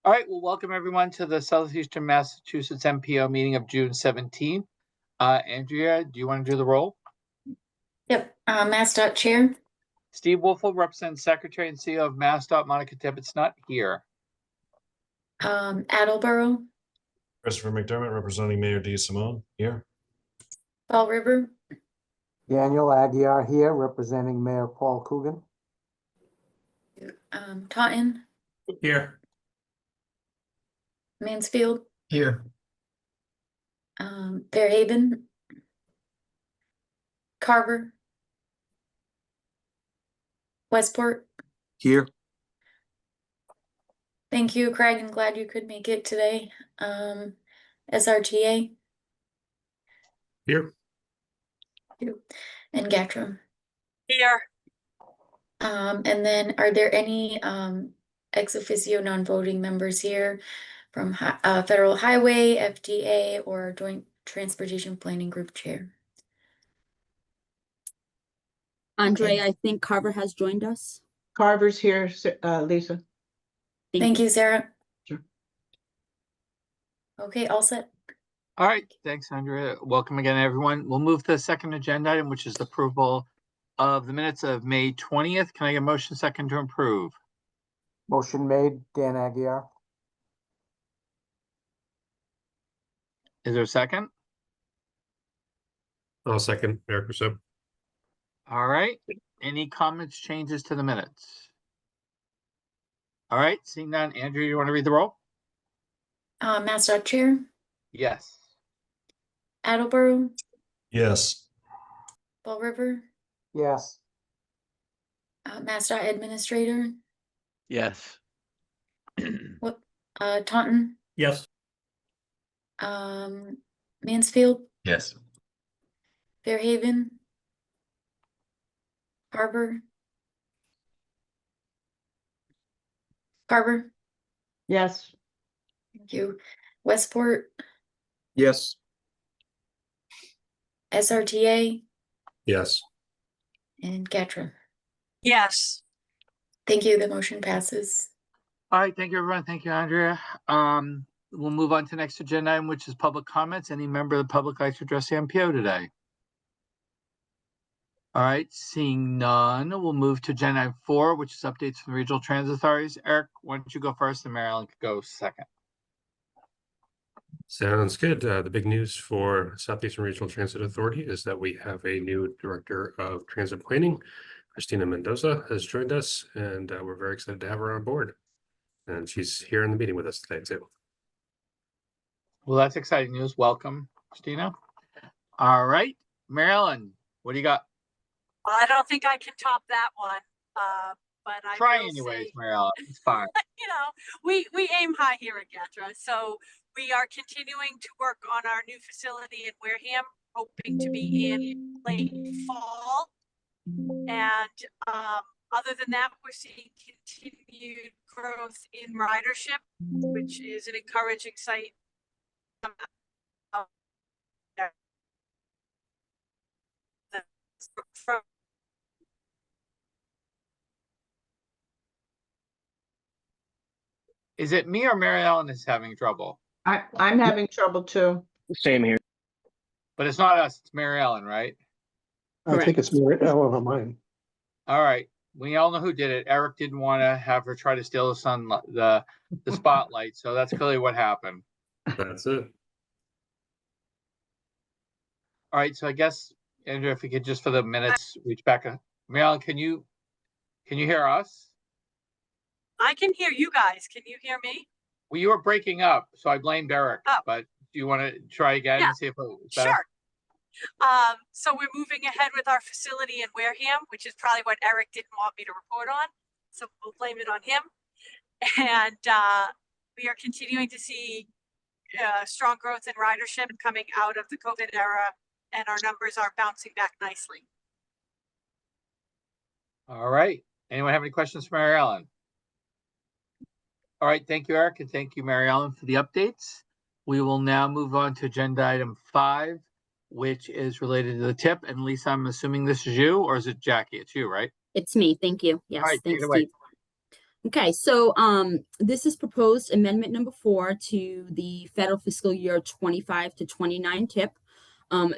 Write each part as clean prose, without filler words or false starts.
All right, well, welcome everyone to the Southeastern Massachusetts MPO meeting of June 17th. Andrea, do you want to do the roll? Yep. MassDOT Chair. Steve Wolfle represents Secretary and CEO of MassDOT. Monica Tippett's not here. Attleboro. Christopher McDermott representing Mayor D. Simone here. Fall River. Daniel Aguiar here representing Mayor Paul Coogan. Taunton. Here. Mansfield. Here. Fairhaven. Carver. Westport. Here. Thank you, Craig. I'm glad you could make it today. SRTA. Here. And Gatram. Here. And then are there any ex officio non-voting members here from Federal Highway, FDA, or Joint Transportation Planning Group Chair? Andre, Okay. I think Carver has joined us. Carver's here, Lisa. Thank you, Sarah. Sure. Okay, all set. All right, thanks, Andrea. Welcome again, everyone. We'll move to the second agenda item, which is the approval of the minutes of May 20th. Can I get a motion second to approve? Motion made, Dan Aguiar. Is there a second? I'll second Eric Rousseau. All right, any comments, changes to the minutes? All right, seeing none, Andrea, you want to read the roll? MassDOT Chair. Yes. Attleboro. Yes. Fall River. Yes. MassDOT Administrator. Yes. Taunton. Yes. Mansfield. Yes. Fairhaven. Carver. Yes. Thank you. Westport. Yes. SRTA. Yes. And Gatram. Yes. Thank you. The motion passes. All right, thank you, everyone. Thank you, Andrea. We'll move on to the next agenda item, which is public comments. Any member of the public like to address the MPO today? All right, seeing none, we'll move to agenda item 4, which is updates from the regional transit authorities. Eric, why don't you go first and Marilyn could go second. Sounds good. The big news for Southeastern Regional Transit Authority is that we have a new Director of Transit Planning. Christina Mendoza has joined us, and we're very excited to have her on board. And she's here in the meeting with us today, too. Well, that's exciting news. Welcome, Christina. All right, Marilyn, what do you got? I don't think I can top that one. But I Try will anyways, say, Marilyn. It's fine. you know, we aim high here at GATRA. So we are continuing to work on our new facility in Wareham, hoping to be in late fall. And other than that, we're seeing continued growth in ridership, which is an encouraging sight. From Is it me or Mary Ellen is having trouble? I'm having trouble too. Same here. But it's not us, it's Mary Ellen, right? I think it's Mary Ellen of mine. All right. We all know who did it. Eric didn't want to have her try to steal the spotlight, so that's clearly what happened. That's it. All right, so I guess, Andrew, if you could just for the minutes reach back. Mary Ellen, can you hear us? I can hear you guys. Can you hear me? Well, you were breaking up, so I blamed Eric. Oh. But do you want to try again and see if it was better? Sure. So we're moving ahead with our facility in Wareham, which is probably what Eric didn't want me to report on. So we'll blame it on him. And we are continuing to see strong growth in ridership coming out of the COVID era, and our numbers are bouncing back nicely. All right. Anyone have any questions for Mary Ellen? All right, thank you, Eric, and thank you, Mary Ellen, for the updates. We will now move on to agenda item 5, which is related to the tip. And Lisa, I'm assuming this is you, or is it Jackie? It's you, right? It's me. Thank you. Yes, All right, take thanks, it away. Steve. Okay, so this is proposed amendment number 4 to the federal fiscal year 25 to 29 tip.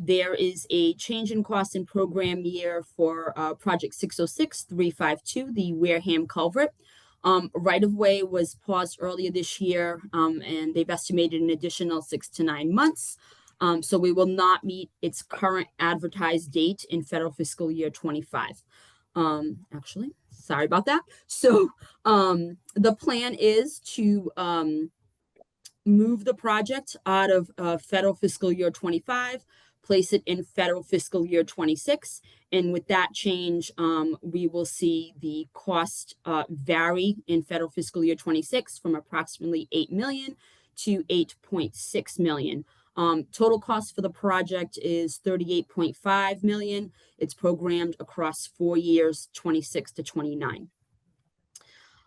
There is a change in cost and program year for project 606-352, the Wareham culvert. Right of way was paused earlier this year, and they've estimated an additional 6 to 9 months. So we will not meet its current advertised date in federal fiscal year 25. Actually, sorry about that. So the plan is to move the project out of federal fiscal year 25, place it in federal fiscal year 26. And with that change, we will see the cost vary in federal fiscal year 26 from approximately 8 million to 8.6 million. Total cost for the project is 38.5 million. It's programmed across 4 years, 26 to 29.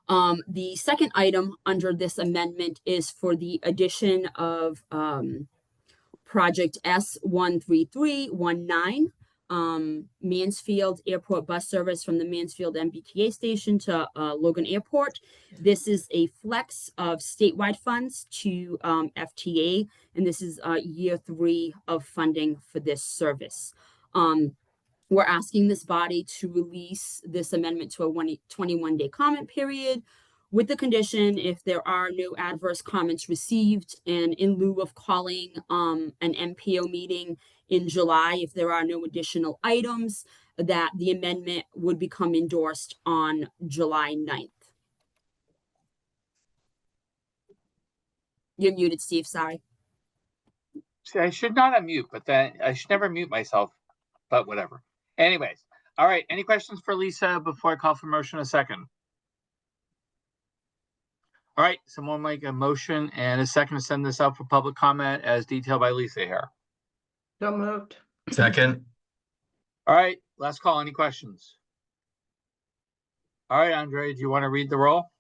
The second item under this amendment is for the addition of project S13319, Mansfield Airport bus service from the Mansfield MBTA station to Logan Airport. This is a flex of statewide funds to FTA, and this is year 3 of funding for this service. We're asking this body to release this amendment to a 21-day comment period with the condition, if there are no adverse comments received, and in lieu of calling an MPO meeting in July, if there are no additional items, that the amendment would become endorsed on July 9th. You're muted, Steve, sorry. See, I should not unmute, but then I should never mute myself, but whatever. Anyways, all right. Any questions for Lisa before I call for motion a second? All right, someone make a motion and a second to send this out for public comment as detailed by Lisa here. So moved. Second. All right, last call. Any questions? All right, Andre, do you want to read the roll?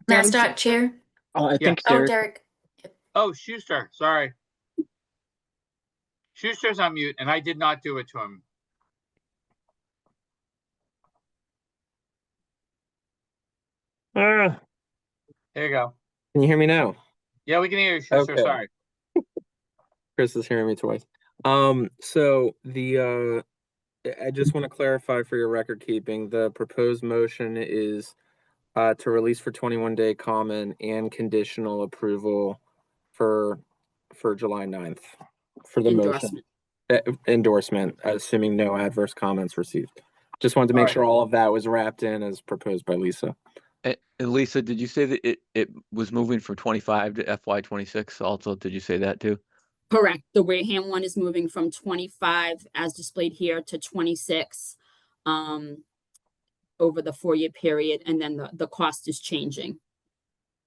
MassDOT Chair. I think Oh, Derek. Derek. Oh, Schuster, sorry. Schuster's on mute, and I did not do it to him. Can There you go. you hear me now? Yeah, we can hear you, Schuster. Okay. Sorry. Chris is hearing me twice. So the I just want to clarify for your record keeping, the proposed motion is to release for 21-day comment and conditional approval for July 9th for the motion. Endorsement, assuming no adverse comments received. Just wanted to make sure all of that was wrapped in as proposed by Lisa. And Lisa, did you say that it was moving from 25 to FY26 also? Did you say that too? Correct. The Wareham one is moving from 25 as displayed here to 26 over the 4-year period, and then the cost is changing.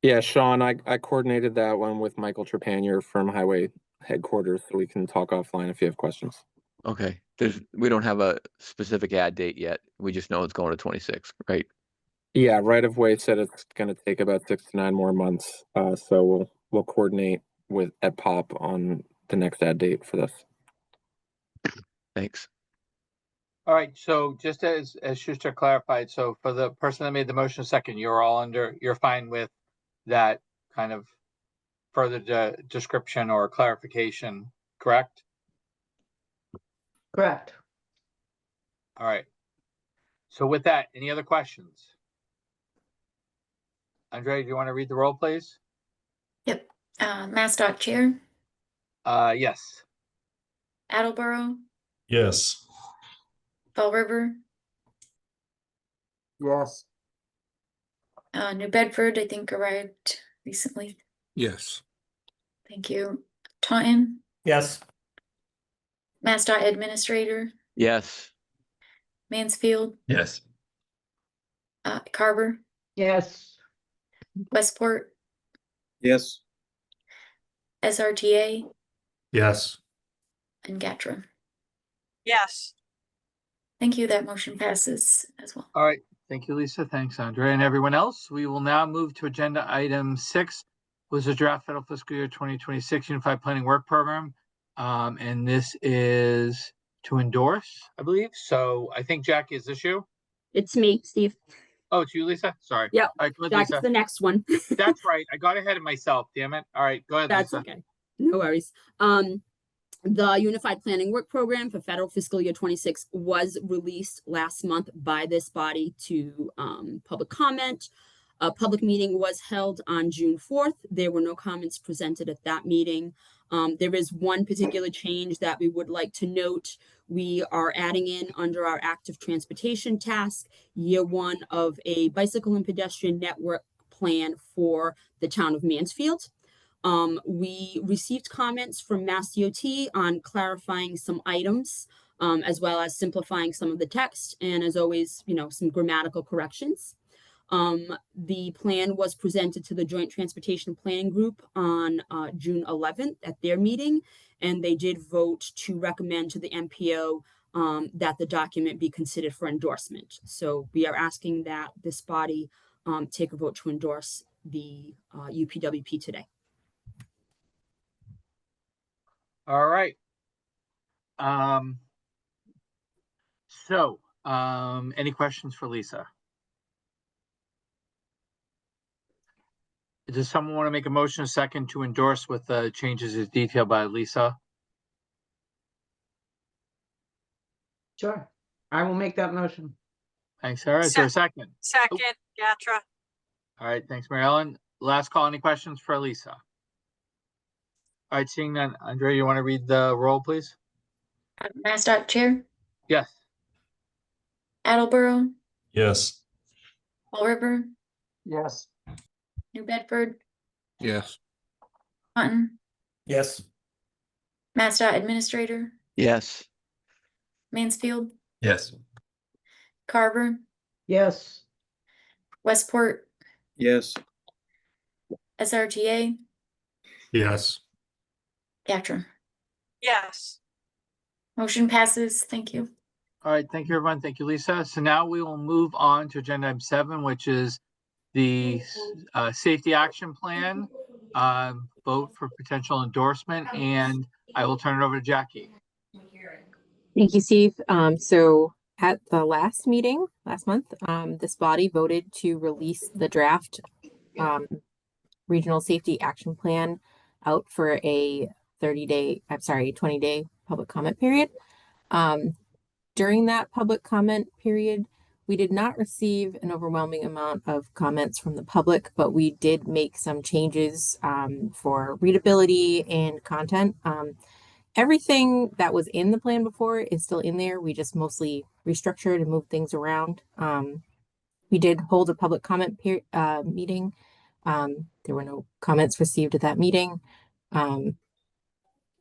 Yeah, Sean, I coordinated that one with Michael Trepanier from Highway Headquarters, so we can talk offline if you have questions. Okay. We don't have a specific ad date yet. We just know it's going to 26, right? Yeah, right of way said it's going to take about 6 to 9 more months. So we'll coordinate at POP on the next ad date for this. Thanks. All right, so just as Schuster clarified, so for the person that made the motion second, you're fine with that kind of further description or clarification, correct? Correct. All right. So with that, any other questions? Andre, do you want to read the roll, please? Yep. MassDOT Chair. Yes. Attleboro. Yes. Fall River. yes, New Bedford, I think, arrived recently. Yes. Thank you. Taunton. Yes. MassDOT Administrator. Yes. Mansfield. Yes. Carver. Yes. Westport. Yes. SRTA. Yes. And Gatra. Yes. Thank you. That motion passes as well. All right. Thank you, Lisa. Thanks, Andre, and everyone else. We will now move to agenda item 6, was the draft federal fiscal year 2026 Unified Planning Work Program. And this is to endorse, I believe. So I think, Jackie, is this you? It's me, Steve. Oh, it's you, Lisa? Sorry. Yep. All right, go ahead, That's Lisa. the next one. That's right. I got ahead of myself, damn it. All right, go ahead, That's Lisa. okay. No worries. The Unified Planning Work Program for federal fiscal year 26 was released last month by this body to public comment. A public meeting was held on June 4th. There were no comments presented at that meeting. There is one particular change that we would like to note. We are adding in under our active transportation task, year one of a bicycle and pedestrian network plan for the town of Mansfield. We received comments from Mass DOT on clarifying some items, as well as simplifying some of the text, and as always, some grammatical corrections. The plan was presented to the Joint Transportation Planning Group on June 11th at their meeting, and they did vote to recommend to the MPO that the document be considered for endorsement. So we are asking that this body take a vote to endorse the UPWP today. All right. Any questions for Lisa? Does someone want to make a motion, a second, to endorse with the changes as detailed by Lisa? Sure. I will make that motion. Thanks, Sarah. Is there a second? Second, Gatra. All right, thanks, Mary Ellen. Last call, any questions for Lisa? All right, seeing none, Andrea, you want to read the roll, please? MassDOT Chair, Yes. Attleboro, Yes. Fall River, yes, New Bedford, Yes. Taunton, Yes. MassDOT Administrator, yes, Mansfield, Yes. Carver, Yes. Westport, Yes. SRTA, Yes. Gatra. Yes. Motion passes. Thank you. All right, thank you, everyone. Thank you, Lisa. So now we will move on to agenda item 7, which is the safety action plan, vote for potential endorsement, and I will turn it over to Jackie. Thank you, Steve. So at the last meeting last month, this body voted to release the draft regional safety action plan out for a 20-day public comment period. During that public comment period, we did not receive an overwhelming amount of comments from the public, but we did make some changes for readability and content. Everything that was in the plan before is still in there. We just mostly restructured and moved things around. We did hold a public comment meeting. There were no comments received at that meeting.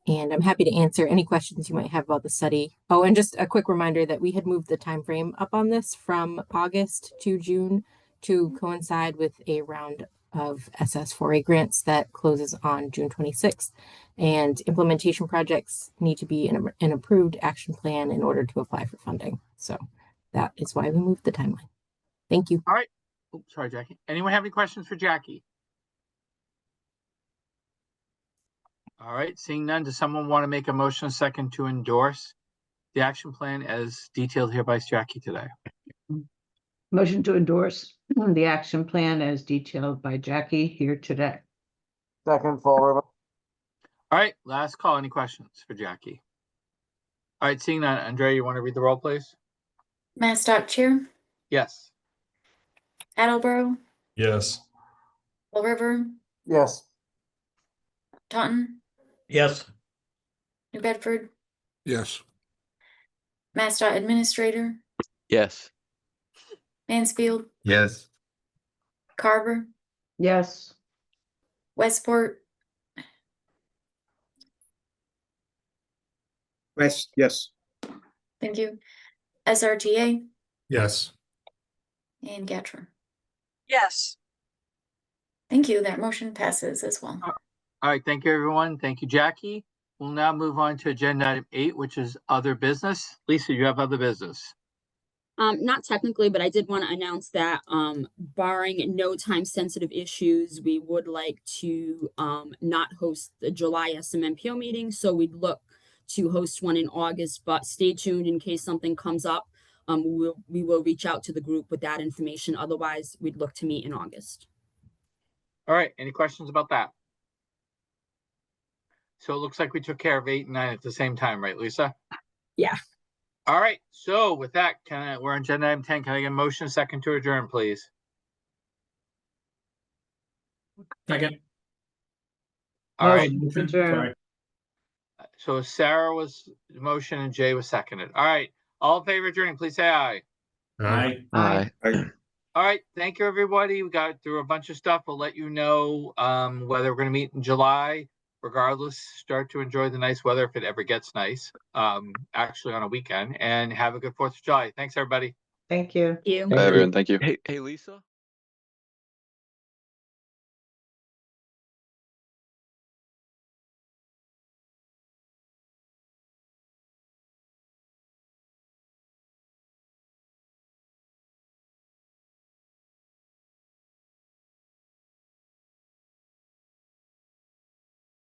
And I'm happy to answer any questions you might have about the study. Oh, and just a quick reminder that we had moved the time frame up on this from August to June to coincide with a round of SS4A grants that closes on June 26th. And implementation projects need to be an approved action plan in order to apply for funding. So that is why we moved the timeline. Thank you. All right. Oops, sorry, Jackie. Anyone have any questions for Jackie? All right, seeing none, does someone want to make a motion, a second, to endorse the action plan as detailed here by Jackie today? Motion to endorse the action plan as detailed by Jackie here today. second, Fall River, All right, last call. Any questions for Jackie? All right, seeing none, Andrea, you want to read the roll, please? MassDOT Chair, Yes. Attleboro, Yes. Fall River, yes, Taunton, Yes. New Bedford, Yes. MassDOT Administrator, yes, Mansfield, Yes. Carver, Yes. Westport, Yes. thank you, SRTA, Yes. and Gatra. Yes. Thank you. That motion passes as well. All right, thank you, everyone. Thank you, Jackie. We'll now move on to agenda item 8, which is other business. Lisa, you have other business. Not technically, but I did want to announce that barring no time sensitive issues, we would like to not host the July SMMPO meeting. So we'd look to host one in August, but stay tuned in case something comes up. we will reach out to the group with that information. Otherwise, we'd look to meet in August. All right, any questions about that? So it looks like we took care of 8 and 9 at the same time, right, Lisa? Yeah. All right, so with that, we're on agenda item 10. Can I get a motion second to adjourn, please? Second. All right, Motion to adjourn. Sorry. so Sarah was the motion and Jay was seconded. All right, all in favor of adjourning, please say aye. Aye. Aye. All right, thank you, everybody. We got through a bunch of stuff. We'll let you know whether we're going to meet in July. Regardless, start to enjoy the nice weather if it ever gets nice, actually on a weekend, and have a good 4th of July. Thanks, everybody. Thank you. Thank you. Bye, everyone. Thank you. Hey, Lisa?